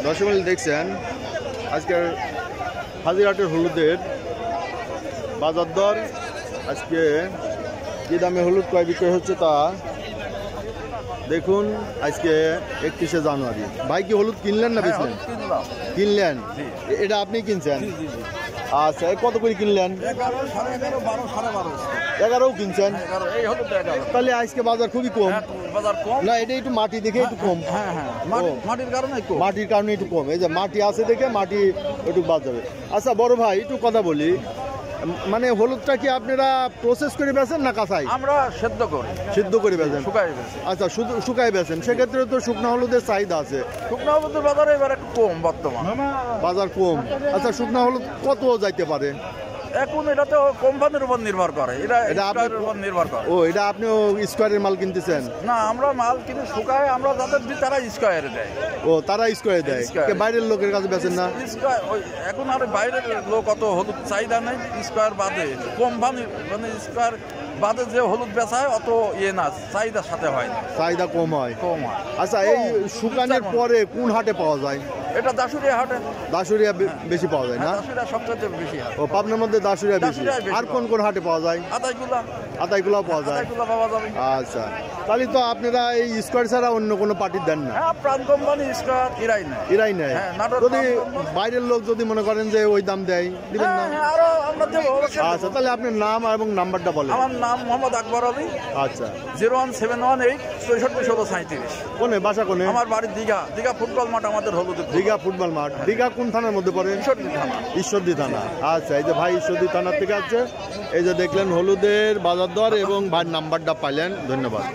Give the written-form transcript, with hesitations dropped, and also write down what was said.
দর্শক দেখছেন আজকের হাজিরহাটের হলুদের বাজার দর। আজকে যে দামে হলুদ ক্রয় বিক্রয় হচ্ছে তা দেখুন। আজকে 31শে জানুয়ারি। ভাই কি হলুদ কিনলেন না বেচলেন? কিনলেন। এটা আপনি কিনছেন? আচ্ছা, কত করে কিনলেন? 11 কিনছেন। তাহলে আজকে বাজার খুবই কম। না, এটা একটু মাটি দেখে একটু কম। মাটির কারণে একটু কম। এই যে মাটি আছে দেখে মাটি একটু বাদ যাবে। আচ্ছা বড় ভাই, একটু কথা বলি, মানে হলুদটা কি আপনারা প্রসেস করে বেচেন না কাঁচাই? আমরা সিদ্ধ করে বেচেন। আচ্ছা, শুধু শুকাই বেচেন। সেক্ষেত্রে তো শুকনো হলুদের চাহিদা আছে। শুকনো হলুদের বাজার এবার একটু কম, বর্তমান বাজার কম। আচ্ছা, শুকনো হলুদ কত যাইতে পারে এখন? এটা তো কোম্পানির উপর নির্ভর করে। এটা আপনার উপর নির্ভর করে। ও, এটা আপনিও স্কোয়ারের মাল কিনতেছেন? না, আমরা মাল কিনে শুকায় আমরা যাদের দিই তারা স্কোয়ারে দেয়। ও, তারা স্কোয়ারে দেয়। বাইরের লোকের কাছে বেচেন না? এখন আর বাইরের লোক অত হলুদ চাহিদা নেই। স্কোয়ার বাদে কোম্পানি, মানে স্কোয়ার বাদে যে হলুদ বেচা হয় অত ইয়ে না, চাহিদার সাথে হয় না, চাহিদা কম হয়। আচ্ছা, এই শুকানোর পরে কোন হাটে পাওয়া যায়? এটা দাসুরিয়া হাটে। দাসুরিয়া বেশি পাওয়া যায় না? দাসুরিয়া সবচেয়ে বেশি। ও, পাবনার মধ্যে দাসুরিয়া বেশি। আর কোন কোন হাটে পাওয়া যায়? আতাইকুলা পাওয়া যায়। আচ্ছা, তাহলে তো আপনারা এই স্কোয়ার ছাড়া অন্য কোনো পার্টি দেন না? প্রাণ কোম্পানি স্কোয়ার এরাই নেয়। যদি বাইরের লোক যদি মনে করেন যে ওই দাম দেয়, দিবেন না? আচ্ছা, তাহলে আপনার নাম এবং নাম্বারটা বলেন। আমার নাম মোহাম্মদ আকবর আলী। আচ্ছা, 01718 641637। কোনে বাসা? কোনে? আমার বাড়ি দীঘা ফুটবল মাঠ। আমাদের হলুদ দীঘা ফুটবল মাঠ। দীঘা কোন থানার মধ্যে পড়ে? ঈশ্বরদী থানা। আচ্ছা, এই যে ভাই ঈশ্বরদী থানার থেকে আছে। এই যে দেখলেন হলুদের বাজার দর এবং ভাইয়ের নাম্বারটা পাইলেন। ধন্যবাদ।